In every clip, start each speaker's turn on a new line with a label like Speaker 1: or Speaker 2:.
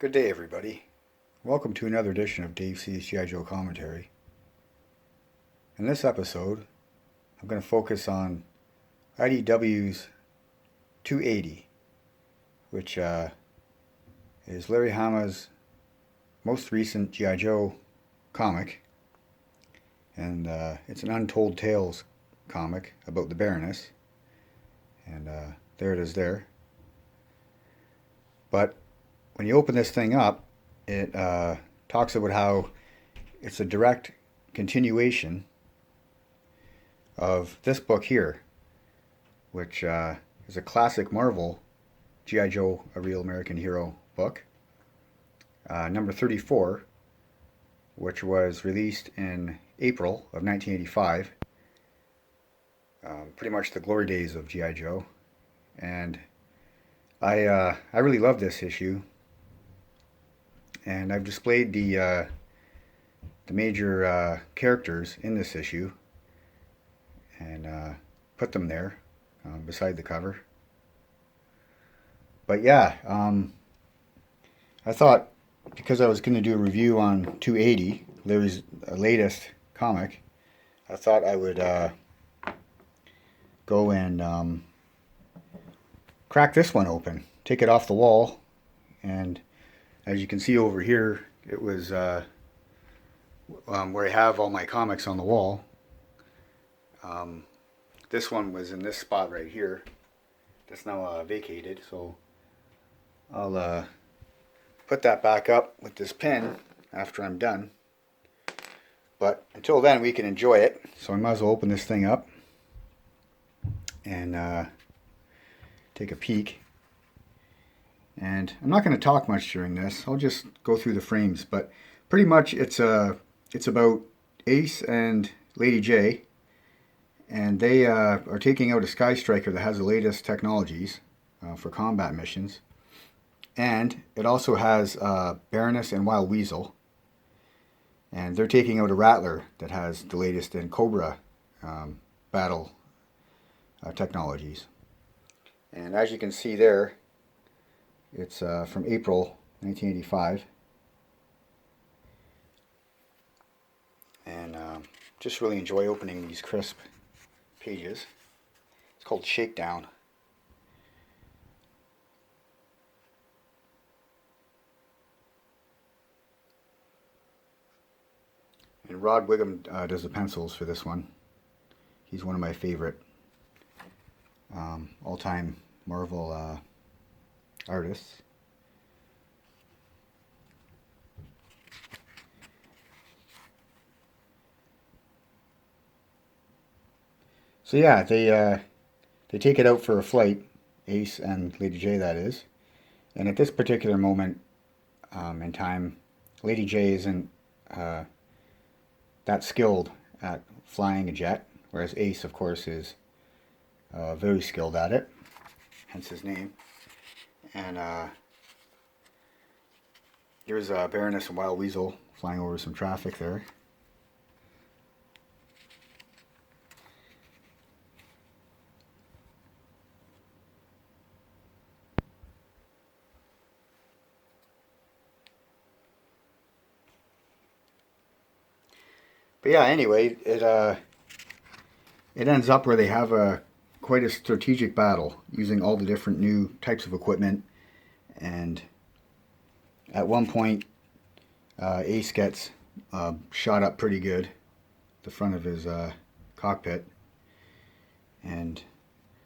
Speaker 1: Good day, everybody. Welcome to another edition of Dave C's G.I. Joe Commentary. In this episode, I'm going to focus on IDW's 280, which is Larry Hama's most recent G.I. Joe comic. And it's an Untold Tales comic about the Baroness. And there it is there. But when you open this thing up, it talks about how it's a direct continuation of this book here, which is a classic Marvel G.I. Joe, A Real American Hero book, number 34, which was released in April of 1985, pretty much the glory days of G.I. Joe. And I really love this issue. And I've displayed the major characters in this issue and put them there beside the cover. But yeah, I thought because I was going to do a review on 280, Larry's latest comic, I thought I would go and crack this one open, take it off the wall, and as you can see over here, it was where I have all my comics on the wall. This one was in this spot right here. That's now vacated, so I'll put that back up with this pin after I'm done. But until then, we can enjoy it. So I might as well open this thing up and take a peek. And I'm not going to talk much during this. I'll just go through the frames. But pretty much it's about Ace and Lady J. And they are taking out a Sky Striker that has the latest technologies for combat missions. And it also has Baroness and Wild Weasel. And they're taking out a Rattler that has the latest in Cobra battle technologies. And as you can see there, it's from April 1985, and just really enjoy opening these crisp pages. It's called Shakedown. And Rod Wiggum does the pencils for this one. He's one of my favorite all-time Marvel artists. So yeah, they take it out for a flight, Ace and Lady J, that is. And at this particular moment in time, Lady J isn't that skilled at flying a jet, whereas Ace, of course, is very skilled at it, hence his name. And here's Baroness and Wild Weasel flying over some traffic there. But yeah, anyway, it ends up where they have quite a strategic battle using all the different new types of equipment. And at one point, Ace gets shot up pretty good, the front of his cockpit, and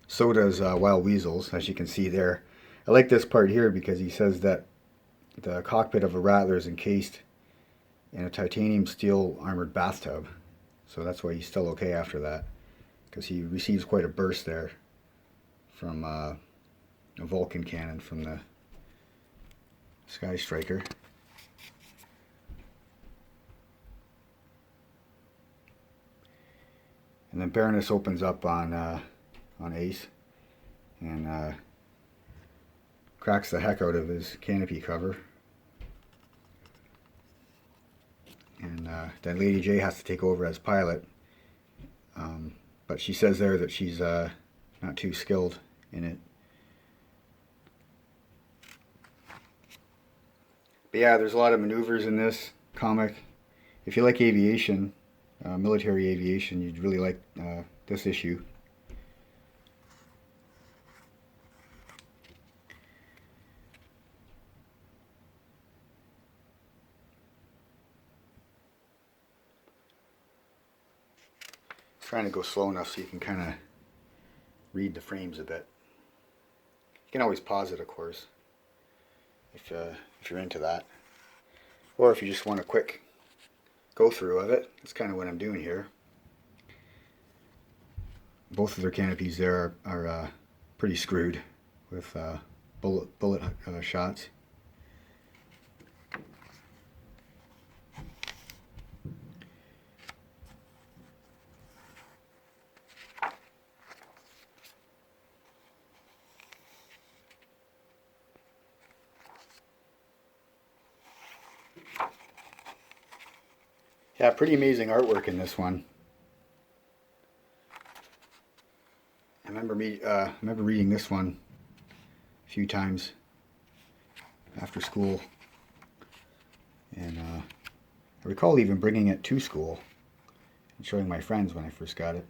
Speaker 1: so does Wild Weasel's, as you can see there. I like this part here because he says that the cockpit of a Rattler is encased in a titanium steel armored bathtub, so that's why he's still okay after that, because he receives quite a burst there from a Vulcan cannon from the Sky Striker. And then Baroness opens up on Ace and cracks the heck out of his canopy cover. And then Lady J has to take over as pilot. But she says there that she's not too skilled in it. But yeah, there's a lot of maneuvers in this comic. If you like aviation, military aviation, you'd really like this issue. Trying to go slow enough so you can kind of read the frames a bit. You can always pause it, of course, if you're into that. Or if you just want a quick go through of it. That's kind of what I'm doing here. Both of their canopies there are pretty screwed with bullet shots. Yeah, pretty amazing artwork in this one. I remember reading this one a few times after school, and I recall even bringing it to school and showing my friends when I first got it.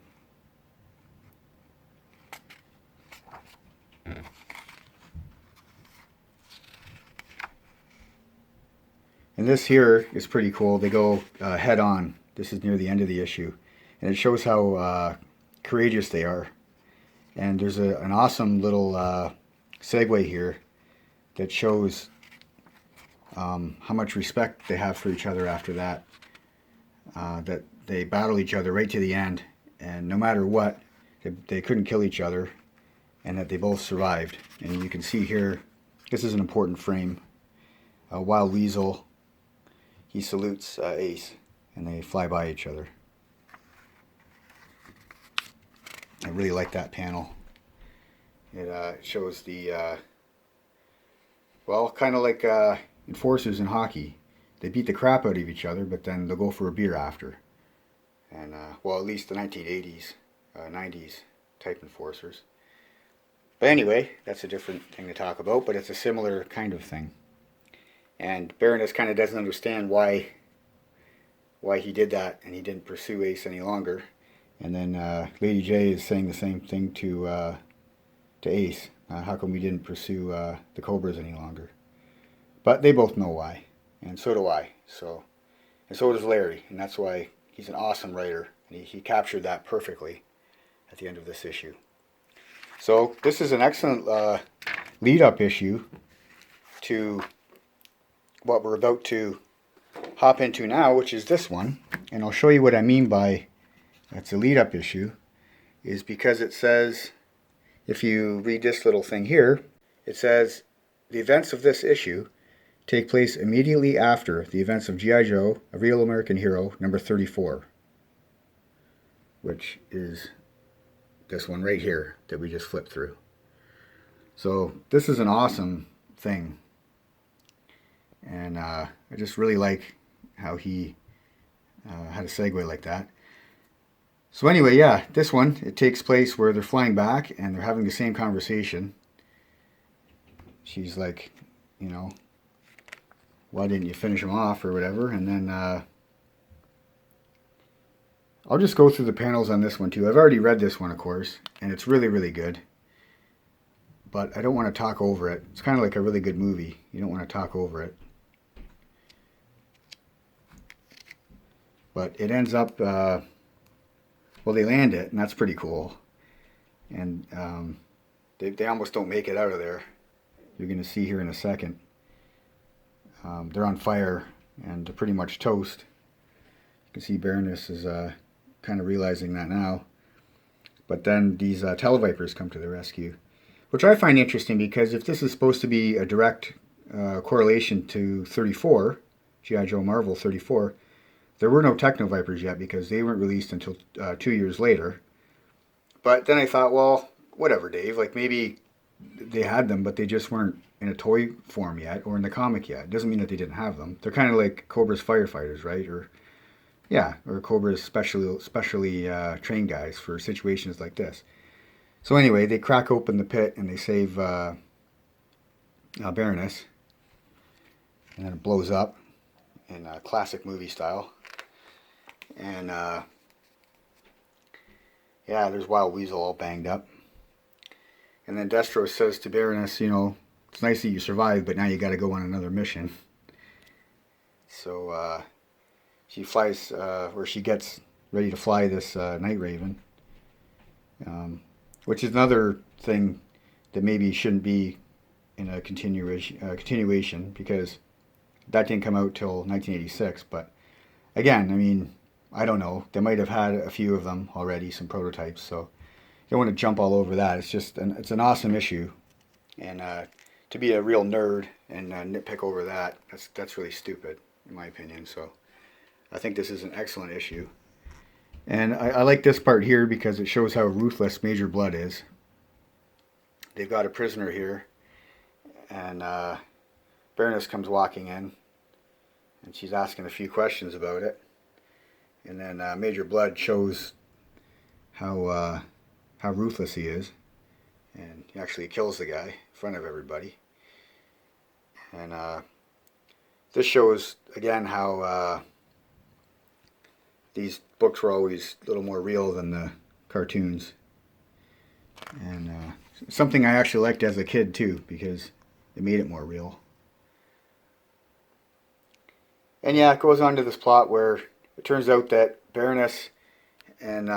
Speaker 1: And this here is pretty cool. They go head on. This is near the end of the issue, and it shows how courageous they are. And there's an awesome little segue here that shows how much respect they have for each other after that. That they battle each other right to the end, and no matter what, they couldn't kill each other, and that they both survived. And you can see here, this is an important frame. Wild Weasel, he salutes Ace, and they fly by each other. I really like that panel. It shows the, well, kind of like enforcers in hockey. They beat the crap out of each other, but then they'll go for a beer after. And, well, at least the 1980s, 90s type enforcers. But anyway, that's a different thing to talk about, but it's a similar kind of thing. And Baroness kind of doesn't understand why he did that, and he didn't pursue Ace any longer. And then Lady J is saying the same thing to Ace. How come we didn't pursue the Cobras any longer? But they both know why, and so do I. And so does Larry, and that's why he's an awesome writer, and he captured that perfectly at the end of this issue. So this is an excellent lead-up issue to what we're about to hop into now, which is this one. And I'll show you what I mean by that's a lead-up issue, is because it says, if you read this little thing here, it says, the events of this issue take place immediately after the events of G.I. Joe, A Real American Hero, number 34, which is this one right here that we just flipped through. So this is an awesome thing. And I just really like how he had a segue like that. So anyway, yeah, this one, it takes place where they're flying back and they're having the same conversation. She's like, you know, why didn't you finish him off or whatever? And then I'll just go through the panels on this one too. I've already read this one, of course, and it's really, really good. But I don't want to talk over it. It's kind of like a really good movie. You don't want to talk over it. But it ends up, well, they land it, and that's pretty cool. And they almost don't make it out of there. You're going to see here in a second. They're on fire, and they're pretty much toast. You can see Baroness is kind of realizing that now. But then these Televipers come to the rescue, which I find interesting because if this is supposed to be a direct correlation to 34, G.I. Joe Marvel 34, there were no Technovipers yet because they weren't released until 2 years later. But then I thought, well, whatever, Dave. Like maybe they had them, but they just weren't in a toy form yet or in the comic yet. It doesn't mean that they didn't have them. They're kind of like Cobra's firefighters, right? Or Cobra's specially trained guys for situations like this. So anyway, they crack open the pit and they save Baroness. and then it blows up in classic movie style. And yeah, there's Wild Weasel all banged up. And then Destro says to Baroness, you know, it's nice that you survived, but now you got to go on another mission. So she flies, or she gets ready to fly this Night Raven, which is another thing that maybe shouldn't be in a continuation, because that didn't come out till 1986. But again, I mean, I don't know. They might have had a few of them already, some prototypes. So you don't want to jump all over that. It's just it's an awesome issue, and to be a real nerd and nitpick over that, that's really stupid in my opinion. So I think this is an excellent issue. And I like this part here because it shows how ruthless Major Blood is. They've got a prisoner here, and Baroness comes walking in, and she's asking a few questions about it. And then Major Blood shows how ruthless he is, and he actually kills the guy in front of everybody. And this shows again how these books were always a little more real than the cartoons, and something I actually liked as a kid too, because it made it more real. And yeah, it goes on to this plot where it turns out that Baroness and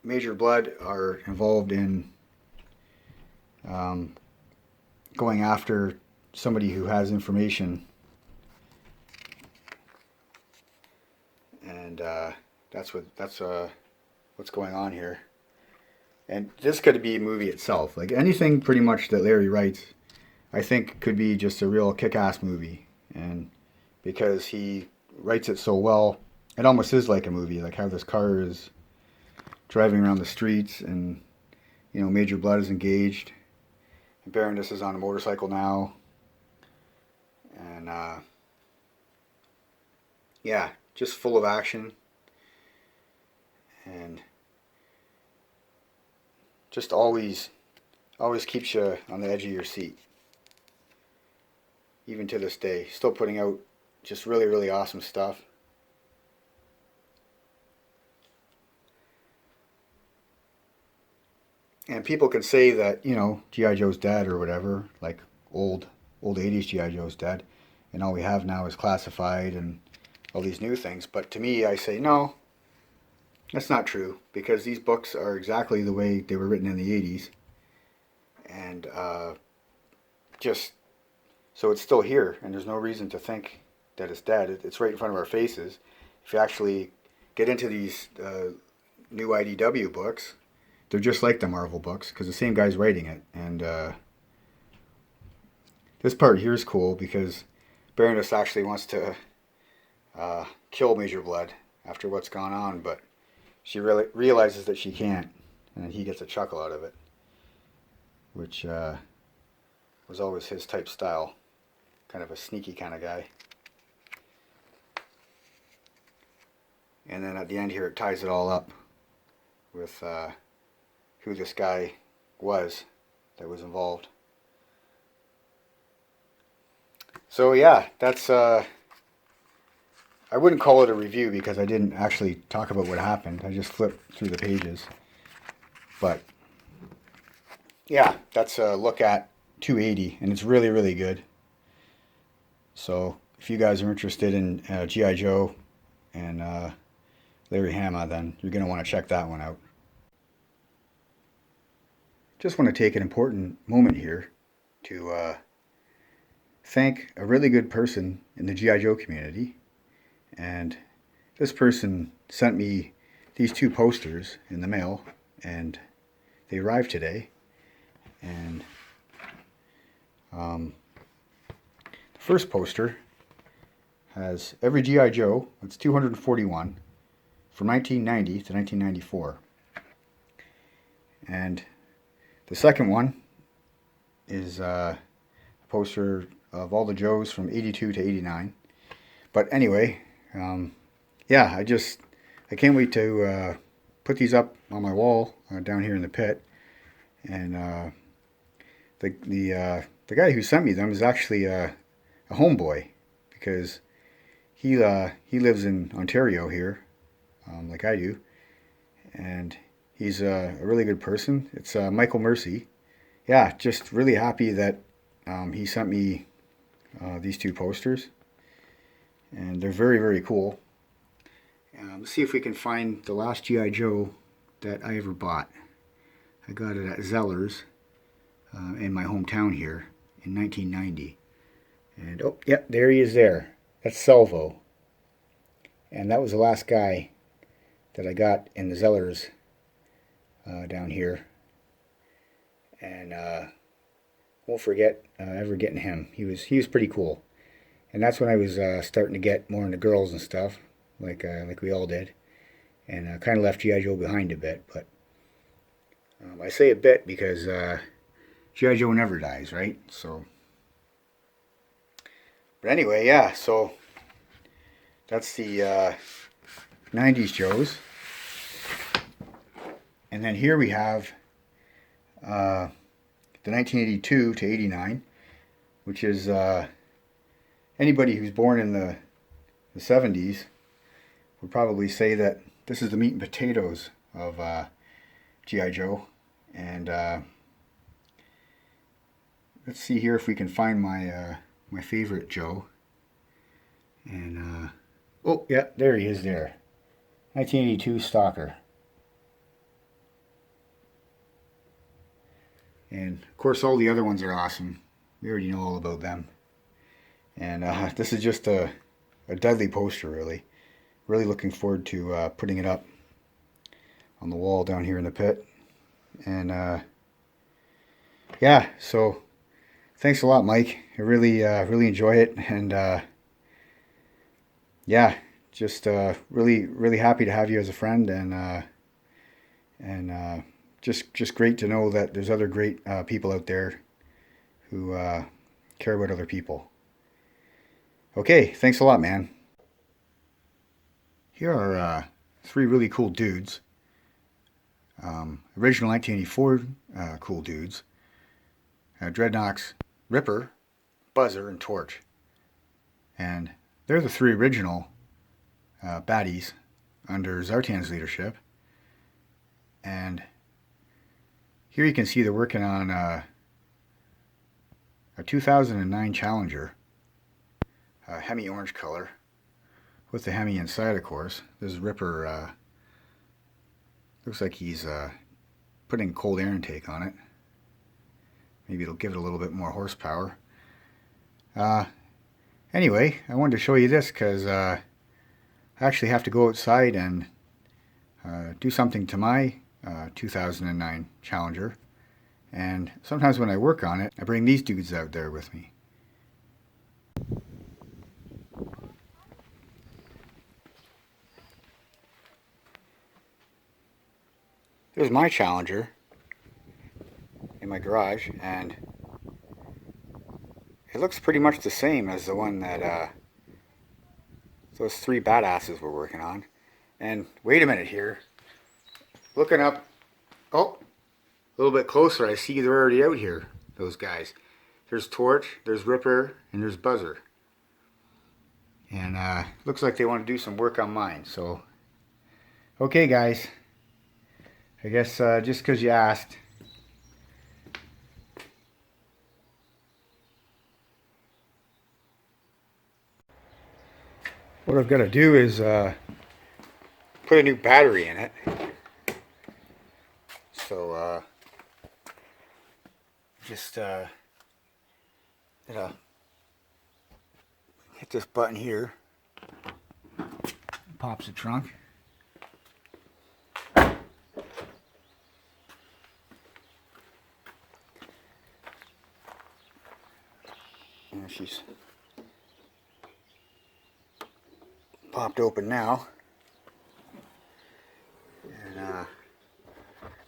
Speaker 1: Major Blood are involved in going after somebody who has information, and that's what's going on here. And this could be a movie itself. Like anything pretty much that Larry writes, I think could be just a real kick-ass movie. And because he writes it so well, it almost is like a movie. Like how this car is driving around the streets, and you know, Major Blood is engaged, and Baroness is on a motorcycle now, and yeah, just full of action, and just always keeps you on the edge of your seat. Even to this day, still putting out just really, really awesome stuff. And people can say that, you know, G.I. Joe's dead or whatever, like old 80s G.I. Joe's dead, and all we have now is Classified and all these new things. But to me, I say, no, that's not true, because these books are exactly the way they were written in the 80s. And just, so it's still here, and there's no reason to think that it's dead. It's right in front of our faces. If you actually get into these new IDW books, they're just like the Marvel books, because the same guy's writing it. And this part here is cool, because Baroness actually wants to kill Major Blood after what's gone on, but she really realizes that she can't, and he gets a chuckle out of it, which was always his type style, kind of a sneaky kind of guy. And then at the end here, it ties it all up with who this guy was that was involved. So yeah, that's I wouldn't call it a review, because I didn't actually talk about what happened. I just flipped through the pages. But yeah, that's a look at 280, and it's really, really good. So if you guys are interested in G.I. Joe and Larry Hama, then you're going to want to check that one out. Just want to take an important moment here to thank a really good person in the G.I. Joe community. And this person sent me these two posters in the mail, and they arrived today. And the first poster has every G.I. Joe. It's 241 from 1990 to 1994. And the second one is a poster of all the Joes from 82 to 89. But anyway, yeah, I can't wait to put these up on my wall down here in the pit. And the guy who sent me them is actually a homeboy, because he lives in Ontario here, like I do, and he's a really good person. It's Michael Mercy. Yeah, just really happy that he sent me these two posters, and they're very, very cool. Let's see if we can find the last G.I. Joe that I ever bought. I got it at Zeller's in my hometown here in 1990. And oh, yep, there he is there. That's Salvo. And that was the last guy that I got in the Zeller's down here. And won't forget ever getting him. He was pretty cool. And that's when I was starting to get more into girls and stuff, like we all did. And kind of left G.I. Joe behind a bit, but I say a bit because G.I. Joe never dies, right? So, but anyway, yeah, so that's the 90s Joes. And then here we have the 1982 to 89, which is anybody who's born in the 70s would probably say that this is the meat and potatoes of G.I. Joe. And let's see here if we can find my my favorite Joe. And oh yeah, there he is there. 1982 Stalker. And of course all the other ones are awesome. We already know all about them. And this is just a deadly poster, really. Really looking forward to putting it up on the wall down here in the pit. And yeah, so thanks a lot, Mike. I really enjoy it. And yeah, just really happy to have you as a friend. And just great to know that there's other great people out there who care about other people. Okay, thanks a lot, man. Here are three really cool dudes. Original 1984 cool dudes. Dreadnocks, Ripper, Buzzer, and Torch. And they're the three original baddies under Zartan's leadership. And here you can see they're working on a 2009 Challenger, Hemi orange color, with the Hemi inside, of course. This Ripper looks like he's putting cold air intake on it. Maybe it'll give it a little bit more horsepower. Anyway, I wanted to show you this because I actually have to go outside and do something to my 2009 Challenger. And sometimes when I work on it, I bring these dudes out there with me. Here's my Challenger in my garage, and it looks pretty much the same as the one that those three badasses were working on. And wait a minute here, looking up, oh, a little bit closer, I see they're already out here, those guys. There's Torch, there's Ripper, and there's Buzzer. And looks like they want to do some work on mine. So, okay guys, I guess just because you asked. What I've got to do is put a new battery in it. So just hit this button here. Pops the trunk. And she's popped open now. And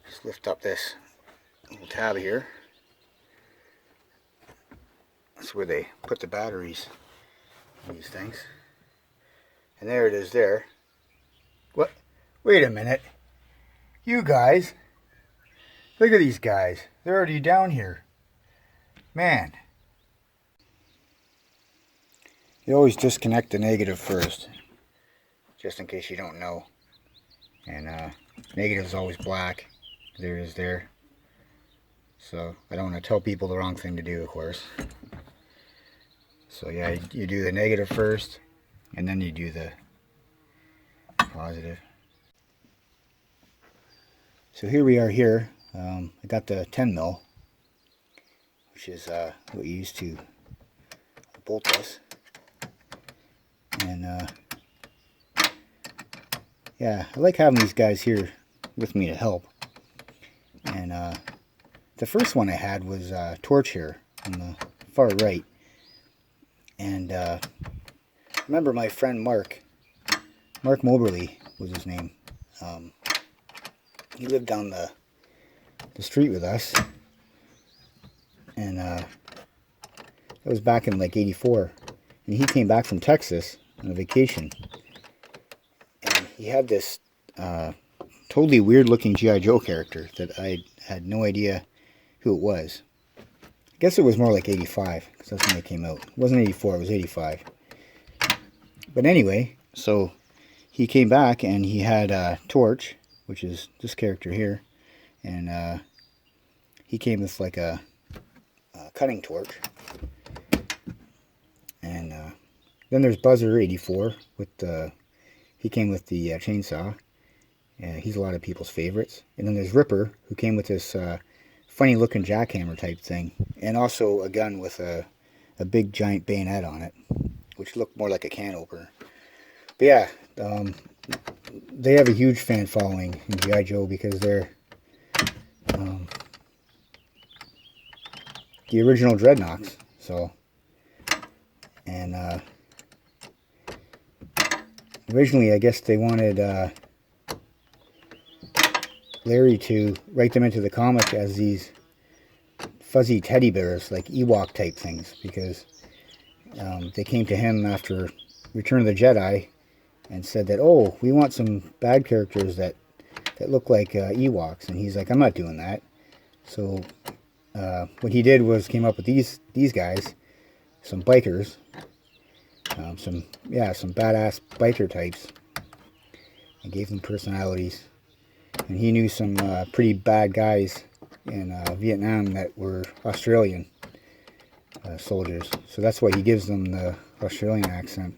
Speaker 1: just lift up this little tab here. That's where they put the batteries in these things. And there it is there. What? Wait a minute. You guys. Look at these guys. They're already down here. Man. You always disconnect the negative first, just in case you don't know. And negative is always black. There it is there. So I don't want to tell people the wrong thing to do, of course. So yeah, you do the negative first, and then you do the positive. So here we are here. I got the 10 mil, which is what you use to bolt this. And yeah, I like having these guys here with me to help. And the first one I had was Torch here on the far right. And remember my friend Mark Moberly was his name. He lived down the street with us. And that was back in like '84. And he came back from Texas on a vacation. And he had this totally weird looking G.I. Joe character that I had no idea who it was. I guess it was more like '85, because that's when it came out. It wasn't '84, it was '85. But anyway, so he came back and he had Torch, which is this character here. And he came with like a cutting torch. And then there's Buzzer 84 with the, he came with the chainsaw. He's a lot of people's favorites. And then there's Ripper, who came with this funny looking jackhammer type thing, and also a gun with a big giant bayonet on it, which looked more like a can opener. But yeah, they have a huge fan following in G.I. Joe because they're the original Dreadnocks. So, and originally I guess they wanted Larry to write them into the comic as these fuzzy teddy bears, like Ewok type things, because they came to him after Return of the Jedi and said that, oh, we want some bad characters that look like Ewoks. And he's like, I'm not doing that. So what he did was came up with these guys, some bikers, some badass biker types, and gave them personalities. And he knew some pretty bad guys in Vietnam that were Australian soldiers. So that's why he gives them the Australian accent.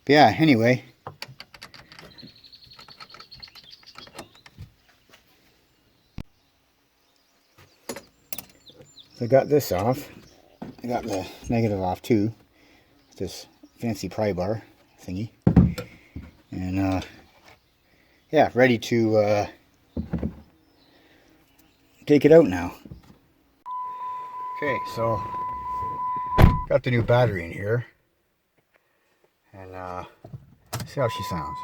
Speaker 1: But yeah, anyway. So I got this off. I got the negative off too. This fancy pry bar thingy. And yeah, ready to take it out now. Okay, so got the new battery in here, and see how she sounds.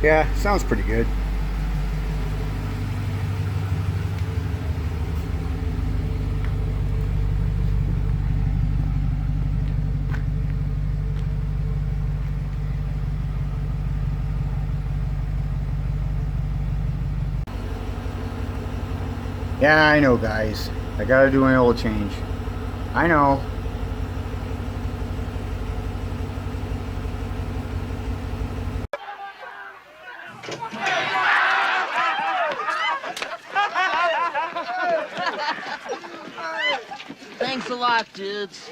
Speaker 1: Yeah, sounds pretty good. Yeah, I know, guys. I gotta do my oil change. I know.
Speaker 2: Thanks a lot, dudes.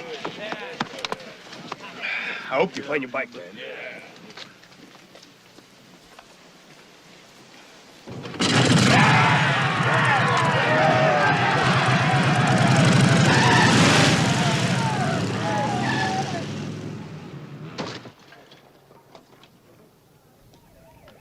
Speaker 3: I hope you find your bike, man.